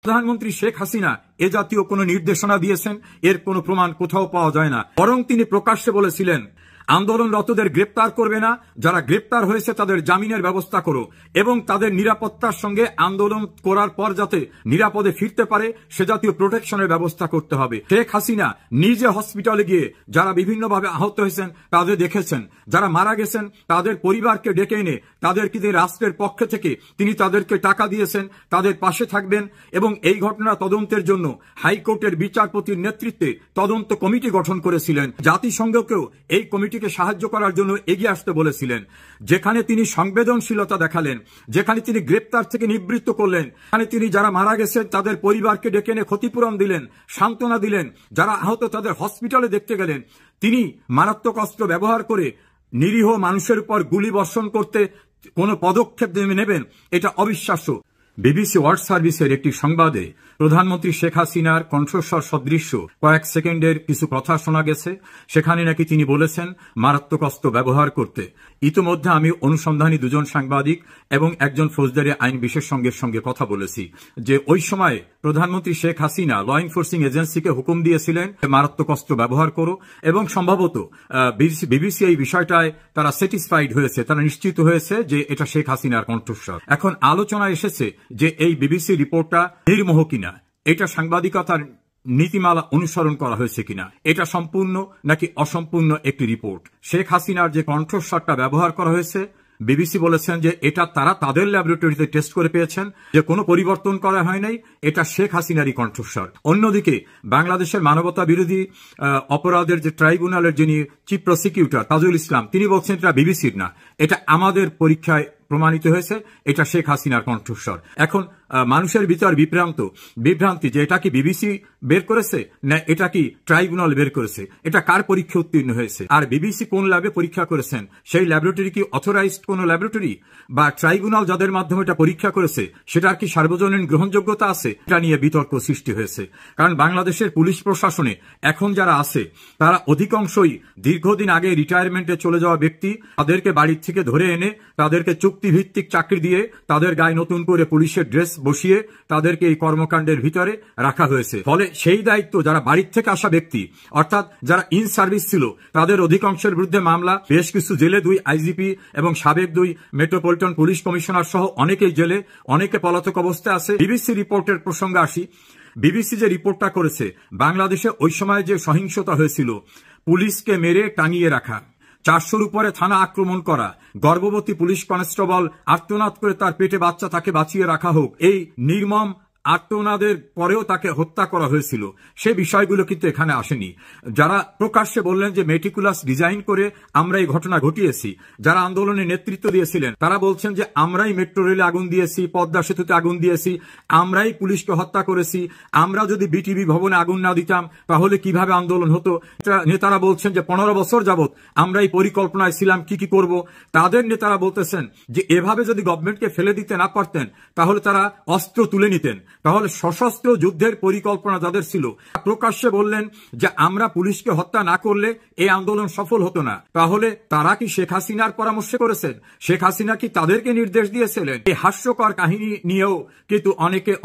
প্রধানমন্ত্রী শেখ হাসিনা এ জাতীয় কোনো নির্দেশনা দিয়েছেন এর কোনো প্রমাণ কোথাও পাওয়া যায় না। বরং তিনি প্রকাশ্যে বলেছিলেন, আন্দোলনরতদের গ্রেপ্তার করবে না, যারা গ্রেপ্তার হয়েছে তাদের জামিনের ব্যবস্থা করো এবং তাদের নিরাপত্তার সঙ্গে আন্দোলন করার পর যাতে নিরাপদে ফিরতে পারে সে জাতীয় প্রোটেকশনের ব্যবস্থা করতে হবে। শেখ হাসিনা নিজে হসপিটালে গিয়ে যারা বিভিন্নভাবে আহত হয়েছেন তাদের দেখেছেন, যারা মারা গেছেন তাদের পরিবারকে ডেকে এনে তাদেরকে রাষ্ট্রের পক্ষ থেকে তিনি তাদেরকে টাকা দিয়েছেন, তাদের পাশে থাকবেন এবং এই ঘটনা তদন্তের জন্য হাইকোর্টের বিচারপতির নেতৃত্বে তদন্ত কমিটি গঠন করেছিলেন। জাতিসংঘকেও এই কমিটিকে সাহায্য করার জন্য এগিয়ে আসতে বলেছিলেন। যেখানে তিনি সংবেদনশীলতা দেখালেন, যেখানে তিনি গ্রেপ্তার থেকে নিবৃত্ত করলেন, সেখানে তিনি যারা মারা গেছেন তাদের পরিবারকে ডেকে এনে ক্ষতিপূরণ দিলেন, সান্ত্বনা দিলেন, যারা আহত তাদের হসপিটালে দেখতে গেলেন। তিনি মারাত্মক অস্ত্র ব্যবহার করে নিরীহ মানুষের উপর গুলি বর্ষণ করতে কোনো পদক্ষেপ নেবেন, এটা অবিশ্বাস্য। বিবিসি ওয়ার্ল্ড সার্ভিসের একটি সংবাদে প্রধানমন্ত্রী শেখ হাসিনার কণ্ঠস্বর সদৃশ্য কয়েক সেকেন্ডের কিছু কথা শোনা গেছে। সেখানে নাকি তিনি বলেছেন মারাত্মক অস্ত্র ব্যবহার করতে। ইতিমধ্যে আমি অনুসন্ধানী দুজন সাংবাদিক এবং একজন ফৌজদারি আইন বিশেষজ্ঞের সঙ্গে কথা বলেছি যে ওই সময় প্রধানমন্ত্রী শেখ হাসিনা ল এনফোর্সিং এজেন্সিকে হুকুম দিয়েছিলেন মারাত্মক অস্ত্র ব্যবহার করো এবং সম্ভবত বিবিসি এই বিষয়টায় তারা স্যাটিসফাইড হয়েছে, তারা নিশ্চিত হয়েছে যে এটা শেখ হাসিনার কণ্ঠস্বর। এখন আলোচনা এসেছে যে এই বিবিসি রিপোর্টটা নির্মোহ কিনা, এটা সাংবাদিকতার নীতিমালা অনুসরণ করা হয়েছে কিনা, এটা সম্পূর্ণ নাকি অসম্পূর্ণ একটি রিপোর্ট। শেখ হাসিনার যে কণ্ঠস্বরটা ব্যবহার করা হয়েছে বিবিসি বলেছেন যে এটা তারা তাদের ল্যাবরেটরিতে টেস্ট করে পেয়েছেন, যে কোনো পরিবর্তন করা হয় নাই, এটা শেখ হাসিনারই কণ্ঠস্বর। অন্যদিকে বাংলাদেশের মানবতা বিরোধী অপরাধের যে ট্রাইব্যুনালের যিনি চিফ প্রসিকিউটর তাজুল ইসলাম তিনি বলছেন এটা বিবিসির না, এটা আমাদের পরীক্ষায় প্রমাণিত হয়েছে, এটা শেখ হাসিনার কণ্ঠস্বর। এখন মানুষের ভিতর বিভ্রান্তি যে এটা কি বিবিসি বের করেছে না এটা কি ট্রাইব্যুনাল বের করেছে, এটা কার পরীক্ষা উত্তীর্ণ হয়েছে, আর বিবিসি কোন ল্যাবে পরীক্ষা করেছেন, সেই ল্যাবরেটরি কি অথরাইজড কোন ল্যাবরেটরি, বা ট্রাইব্যুনাল যাদের মাধ্যমে এটা পরীক্ষা করেছে সেটার কি সার্বজনীন গ্রহণযোগ্যতা আছে, এটা নিয়ে বিতর্ক সৃষ্টি হয়েছে। কারণ বাংলাদেশের পুলিশ প্রশাসনে এখন যারা আছে তারা অধিকাংশই দীর্ঘদিন আগে রিটায়ারমেন্টে চলে যাওয়া ব্যক্তি, তাদেরকে বাড়ির থেকে ধরে এনে তাদেরকে চুক্তিভিত্তিক চাকরি দিয়ে তাদের গায়ে নতুন করে পুলিশের ড্রেস বসিয়ে তাদেরকে এই কর্মকাণ্ডের ভিতরে রাখা হয়েছে। ফলে সেই দায়িত্ব যারা বাড়ির থেকে আসা ব্যক্তি অর্থাৎ যারা ইন সার্ভিস ছিল তাদের অধিকাংশের বিরুদ্ধে মামলা, বেশ কিছু জেলে 2 আইজিপি এবং সাবেক 2 মেট্রোপলিটন পুলিশ কমিশনার সহ অনেকেই জেলে, অনেকে পলাতক অবস্থায় আছে। বিবিসি রিপোর্টের প্রসঙ্গে আসি। বিবিসি যে রিপোর্টটা করেছে বাংলাদেশে ওই সময় যে সহিংসতা হয়েছিল, পুলিশকে মেরে টাঙিয়ে রাখা, 400-র উপরে থানা আক্রমণ করা, গর্ভবতী পুলিশ কনস্টেবল আর্তনাদ করে তার পেটে বাচ্চা তাকে বাঁচিয়ে রাখা হোক, এই নির্মম আর্তনাদের পরেও তাকে হত্যা করা হয়েছিল, সে বিষয়গুলো কিন্তু এখানে আসেনি। যারা প্রকাশ্যে বললেন যে মেটিকুলাস ডিজাইন করে আমরা এই ঘটনা ঘটিয়েছি, যারা আন্দোলনে নেতৃত্ব দিয়েছিলেন তারা বলছেন যে আমরাই মেট্রো রেলে আগুন দিয়েছি, পদ্মা সেতুতে আগুন দিয়েছি, আমরাই পুলিশকে হত্যা করেছি, আমরা যদি বিটিভি ভবনে আগুন না দিতাম তাহলে কিভাবে আন্দোলন হতো। নেতারা বলছেন যে 15 বছর যাবত আমরা এই পরিকল্পনায় ছিলাম কি কি করব। তাদের নেতারা বলতেছেন যে এভাবে যদি গভর্নমেন্টকে ফেলে দিতে না পারতেন তাহলে তারা অস্ত্র তুলে নিতেন, তাহলে সশস্ত্র যুদ্ধের পরিকল্পনা যাদের ছিল প্রকাশ্যে বললেন যে আমরা পুলিশকে হত্যা না করলে এই আন্দোলন সফল হতো না। তাহলে তারা কি শেখ হাসিনার পরামর্শে করেছেন? শেখ হাসিনা কি তাদেরকে নির্দেশ দিয়েছিলেন? এই হাস্যকর কাহিনী নিয়েও কিন্তু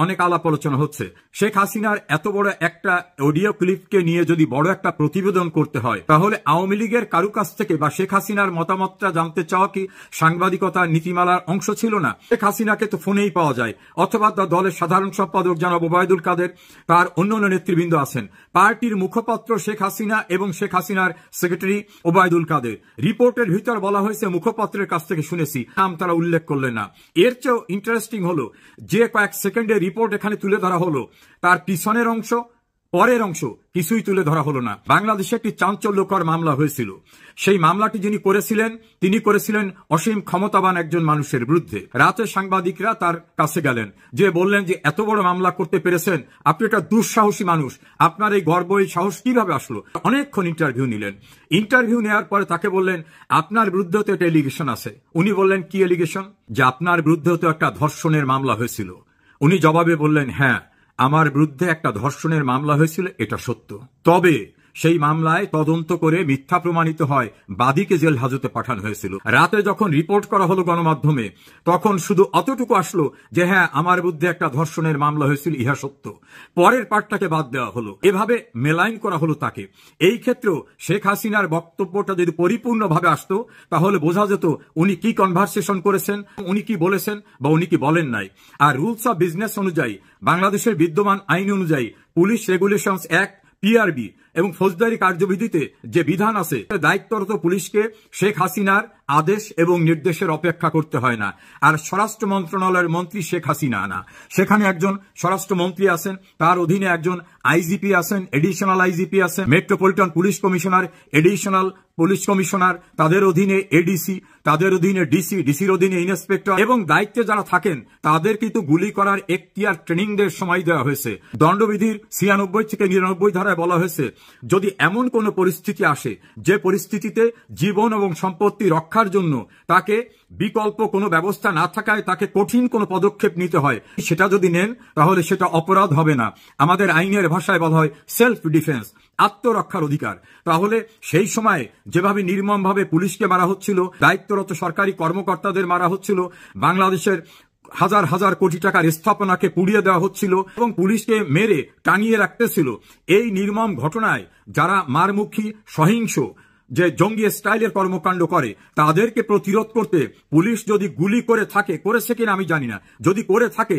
অনেক আলাপ আলোচনা হচ্ছে। শেখ হাসিনার এত বড় একটা অডিও ক্লিপকে নিয়ে যদি বড় একটা প্রতিবেদন করতে হয় তাহলে আওয়ামী লীগের কারু কাছ থেকে বা শেখ হাসিনার মতামতটা জানতে চাওয়া কি সাংবাদিকতার নীতিমালার অংশ ছিল না? শেখ হাসিনাকে তো ফোনেই পাওয়া যায়, অথবা দলের সাধারণ সম্পাদক জনাব ওবায়দুল কাদের, তার অন্যান্য নেতৃবৃন্দ আছেন, পার্টির মুখপাত্র শেখ হাসিনা এবং শেখ হাসিনার সেক্রেটারি ওবায়দুল কাদের। রিপোর্টের ভিতর বলা হয়েছে মুখপাত্রের কাছ থেকে শুনেছি, নাম তারা উল্লেখ করলেন না। এর চেয়েও ইন্টারেস্টিং হলো যে কয়েক সেকেন্ডের রিপোর্ট এখানে তুলে ধরা হলো, তার পিছনের অংশ পরের অংশ কিছুই তুলে ধরা হলো না। বাংলাদেশে একটি চাঞ্চল্যকর মামলা হয়েছিল, সেই মামলাটি যিনি করেছিলেন তিনি করেছিলেন অসীম ক্ষমতাবান একজন মানুষের বিরুদ্ধে। রাতে সাংবাদিকরা তার কাছে গেলেন, যে বললেন যে এত বড় মামলা করতে পেরেছেন, আপনি একটা দুঃসাহসী মানুষ, আপনার এই গর্ব এই সাহস কিভাবে আসলো? অনেকক্ষণ ইন্টারভিউ নিলেন। ইন্টারভিউ নেওয়ার পরে তাকে বললেন আপনার বিরুদ্ধে তো একটা এলিগেশন আছে। উনি বললেন কি এলিগেশন? যে আপনার বিরুদ্ধে তো একটা ধর্ষণের মামলা হয়েছিল। উনি জবাবে বললেন হ্যাঁ, আমার বিরুদ্ধে একটা ধর্ষণের মামলা হয়েছিল, এটা সত্য। তবে সেই মামলায় তদন্ত করে মিথ্যা প্রমাণিত হয় বাদীকে জেল হাজতে পাঠানো হয়েছিল। রাতে যখন রিপোর্ট করা হলো গণমাধ্যমে, তখন শুধু অতটুকু আসলো যে হ্যাঁ, আমার বিরুদ্ধে একটা ধর্ষণের মামলা হয়েছিল, ইহা সত্য। পরের পার্টটাকে বাদ দেওয়া হলো, এভাবে মেলাইন করা হলো তাকে। এই ক্ষেত্রেও শেখ হাসিনার বক্তব্যটা যদি পরিপূর্ণভাবে আসতো, তাহলে বোঝা যেত উনি কি কনভারসেশন করেছেন, উনি কি বলেছেন বা উনি কি বলেন নাই। আর রুলস অফ বিজনেস অনুযায়ী, বাংলাদেশের বিদ্যমান আইন অনুযায়ী, পুলিশ রেগুলেশনস অ্যাক্ট, পিআরবি এবং ফৌজদারি কার্যবিধিতে যে বিধান আছে, দায়িত্বরত পুলিশকে শেখ হাসিনার আদেশ এবং নির্দেশের অপেক্ষা করতে হয় না। আর স্বরাষ্ট্র মন্ত্রণালয়ের মন্ত্রী শেখ হাসিনা না, সেখানে একজন স্বরাষ্ট্রমন্ত্রী আছেন, তার অধীনে একজন আইজিপি আছেন, এডিশনাল আইজিপি আছেন, metropolitan police commissioner, additional police commissioner, তাদের অধীনে এডিসি, তাদের অধীনে ডিসি, ডিসির অধীনে ইন্সপেক্টর, এবং দায়িত্বে যারা থাকেন তাদের কিন্তু গুলি করার এখতিয়ার ট্রেনিং দের সময় দেওয়া হয়েছে। দণ্ডবিধির 96 থেকে 99 ধারায় বলা হয়েছে, যদি এমন কোন পরিস্থিতি আসে যে পরিস্থিতিতে জীবন এবং সম্পত্তি রক্ষার জন্য তাকে বিকল্প কোনো ব্যবস্থা না থাকায় তাকে কঠিন কোনো পদক্ষেপ নিতে হয়, সেটা যদি নেন তাহলে সেটা অপরাধ হবে না। আমাদের আইনের ভাষায় বলা হয় সেলফ ডিফেন্স, আত্মরক্ষার অধিকার। তাহলে সেই সময় যেভাবে নির্মমভাবে পুলিশকে মারা হচ্ছিল, দায়িত্বরত সরকারি কর্মকর্তাদের মারা হচ্ছিল, বাংলাদেশের হাজার হাজার কোটি টাকার স্থাপনাকে পুড়িয়ে দেওয়া হচ্ছিল এবং পুলিশকে মেরে টাঙিয়ে রাখতেছিল, এই নির্মম ঘটনায় যারা মারমুখী সহিংস যে জঙ্গি স্টাইলের কর্মকাণ্ড করে, তাদেরকে প্রতিরোধ করতে পুলিশ যদি গুলি করে থাকে, করেছে কিনা আমি জানি না, যদি করে থাকে,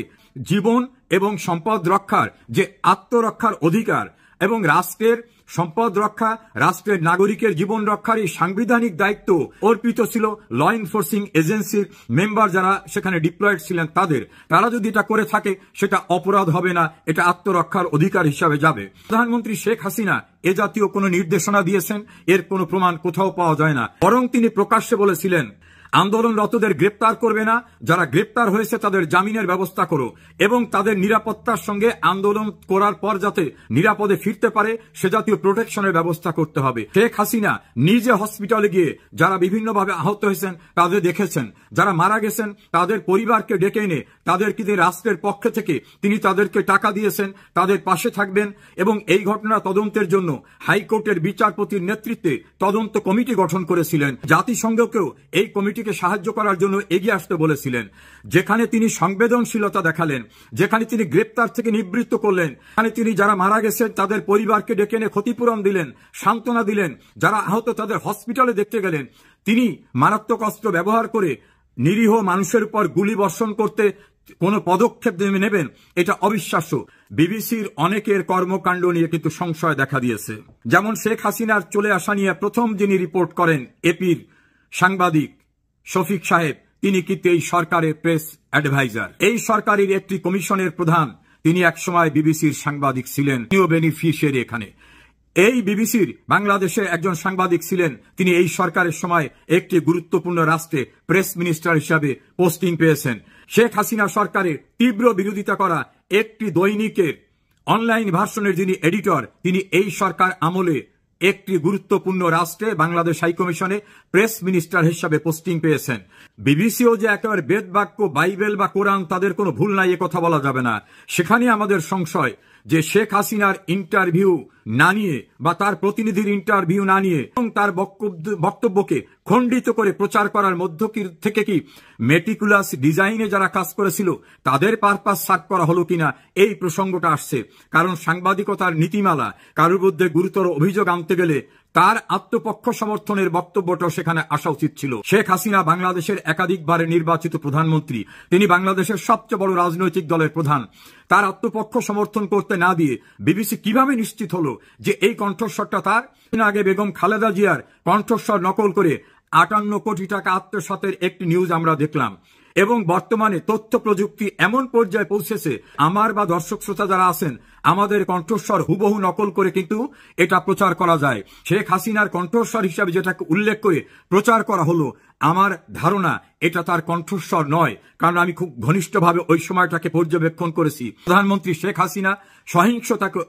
জীবন এবং সম্পদ রক্ষার যে আত্মরক্ষার অধিকার এবং রাষ্ট্রের সম্পদ রক্ষা, রাষ্ট্রের নাগরিকের জীবন রক্ষার এই সাংবিধানিক দায়িত্ব অর্পিত ছিল ল এনফোর্সিং এজেন্সির মেম্বার যারা সেখানে ডিপ্লয়েড ছিলেন তাদের। তারা যদি এটা করে থাকে সেটা অপরাধ হবে না, এটা আত্মরক্ষার অধিকার হিসাবে যাবে। প্রধানমন্ত্রী শেখ হাসিনা এ জাতীয় কোনো নির্দেশনা দিয়েছেন এর কোনো প্রমাণ কোথাও পাওয়া যায় না। বরং তিনি প্রকাশ্যে বলেছিলেন, আন্দোলনরতদের গ্রেপ্তার করবে না, যারা গ্রেপ্তার হয়েছে তাদের জামিনের ব্যবস্থা করো এবং তাদের নিরাপত্তার সঙ্গে আন্দোলন করার পর যাতে নিরাপদে ফিরতে পারে সে জাতীয় প্রোটেকশনের ব্যবস্থা করতে হবে। শেখ হাসিনা নিজে হসপিটালে গিয়ে যারা বিভিন্নভাবে আহত হয়েছেন তাদের দেখেছেন, যারা মারা গেছেন তাদের পরিবারকে ডেকে এনে তাদেরকে রাষ্ট্রের পক্ষ থেকে তিনি তাদেরকে টাকা দিয়েছেন, তাদের পাশে থাকবেন এবং এই ঘটনা তদন্তের জন্য হাইকোর্টের বিচারপতির নেতৃত্বে তদন্ত কমিটি গঠন করেছিলেন। জাতিসংঘকেও এই কমিটি সাহায্য করার জন্য এগিয়ে আসতে বলেছিলেন। যেখানে তিনি সংবেদনশীলতা দেখালেন, যেখানে তিনি গ্রেপ্তার থেকে নিবৃত্ত করলেন, সেখানে তিনি যারা মারা গেছেন তাদের পরিবারকে ডেকে এনে ক্ষতিপূরণ দিলেন, সান্ত্বনা দিলেন, যারা আহত তাদের হসপিটালে দেখতে গেলেন। তিনি মারাত্মক অস্ত্র ব্যবহার করে নিরীহ মানুষের উপর গুলি বর্ষণ করতে কোন পদক্ষেপ নেবেন, এটা অবিশ্বাস্য। বিবিসির অনেকের কর্মকাণ্ড নিয়ে কিন্তু সংশয় দেখা দিয়েছে। যেমন শেখ হাসিনার চলে আসা নিয়ে প্রথম যিনি রিপোর্ট করেন, এপির সাংবাদিক শফিক সাহেব, তিনি কিন্তু এই সরকারের প্রেস অ্যাডভাইজার, এই সরকারের একটি কমিশনের প্রধান। তিনি একসময় বিবিসির সাংবাদিক ছিলেন, তিনিও বেনিফিশিয়ারি এখানে। এই বিবিসির বাংলাদেশে একজন সাংবাদিক ছিলেন, তিনি এই সরকারের সময় একটি গুরুত্বপূর্ণ রাষ্ট্রে প্রেস মিনিস্টার হিসাবে পোস্টিং পেয়েছেন। শেখ হাসিনা সরকারের তীব্র বিরোধিতা করা একটি দৈনিকের অনলাইন ভার্সনের যিনি এডিটর, তিনি এই সরকার আমলে একটি গুরুত্বপূর্ণ রাষ্ট্রে বাংলাদেশ হাইকমিশনে প্রেস মিনিস্টার হিসাবে পোস্টিং পেয়েছেন। বিবিসিও যে একেবারে বেদ বাক্য, বাইবেল বা কোরআন, তাদের কোনো ভুল নাই এ কথা বলা যাবে না। সেখানে আমাদের সংশয় যে শেখ হাসিনার ইন্টারভিউ না নিয়ে বা তার প্রতিনিধির ইন্টারভিউ না নিয়ে এবং তার বক্তব্যকে খণ্ডিত করে প্রচার করার মধ্য থেকে কি মেটিকুলাস ডিজাইনে যারা কাজ করেছিল তাদের পারপাস সার্ভ করা হলো কিনা, এই প্রসঙ্গটা আসছে। কারণ সাংবাদিকতার নীতিমালা, কারোর বিরুদ্ধে গুরুতর অভিযোগ আনতে গেলে তার আত্মপক্ষ সমর্থনের বক্তব্যটাও সেখানে আসা উচিত ছিল। শেখ হাসিনা বাংলাদেশের একাধিকবারে নির্বাচিত প্রধানমন্ত্রী, তিনি বাংলাদেশের সবচেয়ে বড় রাজনৈতিক দলের প্রধান। তার আত্মপক্ষ সমর্থন করতে না দিয়ে বিবিসি কিভাবে নিশ্চিত হলো যে এই কণ্ঠস্বরটা তার? আগে বেগম খালেদা জিয়ার কণ্ঠস্বর নকল করে 58 কোটি টাকা আত্মসাতের একটি নিউজ আমরা দেখলাম। এবং বর্তমানে তথ্য প্রযুক্তি এমন পর্যায়ে পৌঁছেছে, আমার বা দর্শক শ্রোতা যারা আছেন, আমাদের কণ্ঠস্বর হুবহু নকল করে কিন্তু এটা প্রচার করা যায়। শেখ হাসিনার কণ্ঠস্বর হিসাবে যেটাকে উল্লেখ করে প্রচার করা হলো, আমার ধারণা এটা তার কণ্ঠস্বর নয়, কারণ আমি খুব ঘনিষ্ঠভাবে ওই সময়টাকে পর্যবেক্ষণ করেছি। প্রধানমন্ত্রী শেখ হাসিনা সহিংসতাকে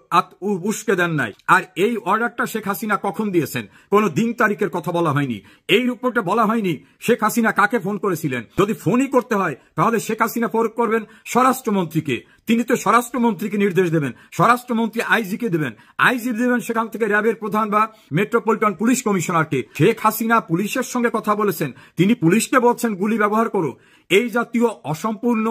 উস্কে দেন নাই। আর এই অর্ডারটা শেখ হাসিনা কখন দিয়েছেন, কোন দিন তারিখের কথা বলা হয়নি, এই রিপোর্টে বলা হয়নি শেখ হাসিনা কাকে ফোন করেছিলেন। যদি ফোনই করতে হয় তাহলে শেখ হাসিনা ফোন করবেন স্বরাষ্ট্রমন্ত্রীকে, তিনি তো স্বরাষ্ট্রমন্ত্রীকে নির্দেশ দেবেন, স্বরাষ্ট্রমন্ত্রী আইজিকে দেবেন, আইজি দেবেন সেখান থেকে র্যাবের প্রধান বা মেট্রোপলিটন পুলিশ কমিশনারকে। শেখ হাসিনা পুলিশের সঙ্গে কথা বলেছেন, তিনি পুলিশকে বলছেন গুলি ব্যবহার করো। এই জাতীয় অসম্পূর্ণ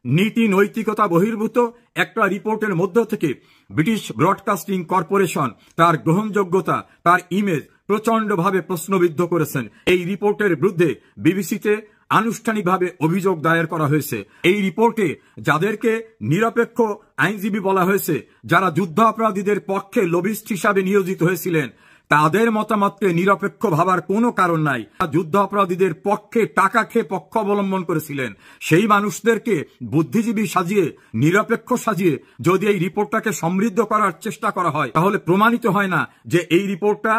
নীতি নৈতিকতা বহির্ভূত একটা রিপোর্টের মধ্য থেকে ব্রিটিশ ব্রডকাস্টিং কর্পোরেশন তার গ্রহণযোগ্যতা, তার ইমেজ প্রচন্ডভাবে প্রশ্নবিদ্ধ করেছেন। এই রিপোর্টের বিরুদ্ধে বিবিসিতে আনুষ্ঠানিকভাবে অভিযোগ দায়ের করা হয়েছে। এই রিপোর্টে যাদেরকে নিরপেক্ষ আইনজীবী বলা হয়েছে, যারা যুদ্ধাপরাধীদের পক্ষে লবিস্ট হিসাবে নিয়োজিত হয়েছিলেন, তাদের মতামতকে নিরপেক্ষ ভাবার কোনো কারণ নাই। যুদ্ধাপরাধীদের পক্ষে টাকা খেয়ে পক্ষ অবলম্বন করেছিলেন, সেই মানুষদেরকে বুদ্ধিজীবী সাজিয়ে, নিরপেক্ষ সাজিয়ে যদি এই রিপোর্টটাকে সমৃদ্ধ করার চেষ্টা করা হয়, তাহলে প্রমাণিত হয় না যে এই রিপোর্টটা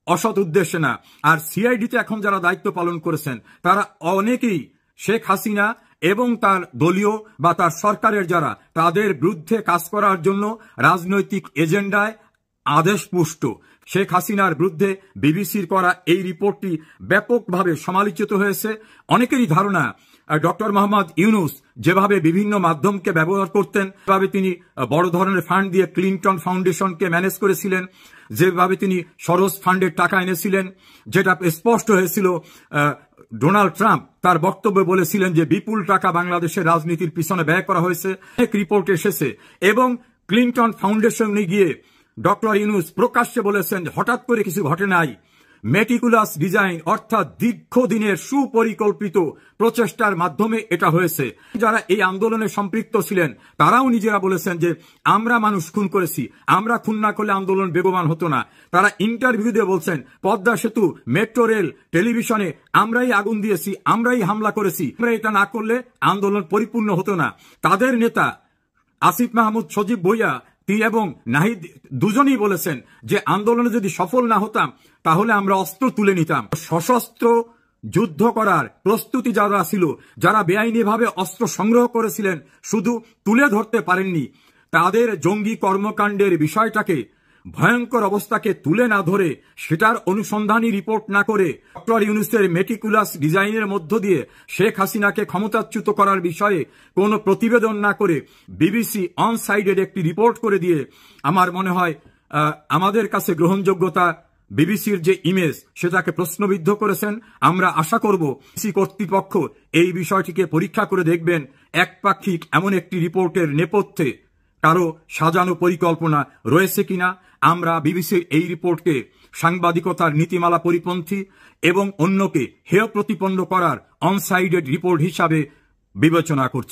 অসৎ উদ্দেশ্যে না। আর সিআইডিতে এখন যারা দায়িত্ব পালন করেছেন, তারা অনেকেই শেখ হাসিনা এবং তার দলীয় বা তার সরকারের যারা, তাদের বিরুদ্ধে কাজ করার জন্য রাজনৈতিক এজেন্ডায় আদেশপুষ্ট। শেখ হাসিনার বিরুদ্ধে বিবিসির করা এই রিপোর্টটি ব্যাপকভাবে সমালোচিত হয়েছে। অনেকেরই ধারণা ডক্টর মোহাম্মদ ইউনূস যেভাবে বিভিন্ন মাধ্যমকে ব্যবহার করতেন, যেভাবে তিনি বড় ধরনের ফান্ড দিয়ে ক্লিনটন ফাউন্ডেশনকে ম্যানেজ করেছিলেন, যেভাবে তিনি সরোজ ফান্ডের টাকা এনেছিলেন, যেটা স্পষ্ট হয়েছিল ডোনাল্ড ট্রাম্প তার বক্তব্যে বলেছিলেন যে বিপুল টাকা বাংলাদেশের রাজনীতির পিছনে ব্যয় করা হয়েছে। এক রিপোর্ট এসেছে এবং ক্লিনটন ফাউন্ডেশনে গিয়ে ডক্টর ইউনূস প্রকাশ্যে বলেছেন হঠাৎ করে কিছু ঘটে নাই, মেটিকুলাস ডিজাইন অর্থাৎ দীর্ঘদিনের সুপরিকল্পিত প্রচেষ্টার মাধ্যমে এটা হয়েছে। যারা এই আন্দোলনে সম্পৃক্ত ছিলেন তারাও নিজেরা বলেছেন যে আমরা মানুষ খুন করেছি, আমরা খুন না করলে আন্দোলন বেগবান হতো না। তারা ইন্টারভিউ দিয়ে বলছেন পদ্মা সেতু, মেট্রো রেল, টেলিভিশনে আমরাই আগুন দিয়েছি, আমরাই হামলা করেছি, আমরা এটা না করলে আন্দোলন পরিপূর্ণ হতো না। তাদের নেতা আসিফ মাহমুদ সজীব ভুঁইয়া এবং নাহিদ দুজনেই বলেছেন যে আন্দোলনে যদি সফল না হতাম তাহলে আমরা অস্ত্র তুলে নিতাম। সশস্ত্র যুদ্ধ করার প্রস্তুতি যারা ছিল, যারা বেআইনিভাবে অস্ত্র সংগ্রহ করেছিলেন, শুধু তুলে ধরতে পারেননি, তাদের জঙ্গি কর্মকাণ্ডের বিষয়টাকে, ভয়ঙ্কর অবস্থাকে তুলে না ধরে, সেটার অনুসন্ধানী রিপোর্ট না করে, ডক্টর ইউনূসের মেটিকুলাস ডিজাইনের মধ্য দিয়ে শেখ হাসিনাকে ক্ষমতাচ্যুত করার বিষয়ে কোনো প্রতিবেদন না করে বিবিসি অন সাইডেড একটি রিপোর্ট করে দিয়ে আমার মনে হয় আমাদের কাছে গ্রহণযোগ্যতা, বিবিসির যে ইমেজ সেটাকে প্রশ্নবিদ্ধ করেছেন। আমরা আশা করব বিবিসি কর্তৃপক্ষ এই বিষয়টিকে পরীক্ষা করে দেখবেন একপাক্ষিক এমন একটি রিপোর্টের নেপথ্যে কারো সাজানো পরিকল্পনা রয়েছে কিনা। আমরা বিবিসির এই রিপোর্টকে সাংবাদিকতার নীতিমালা পরিপন্থী এবং অন্যকে হেয় প্রতিপন্ন করার অনসাইডেড রিপোর্ট হিসাবে বিবেচনা করছি।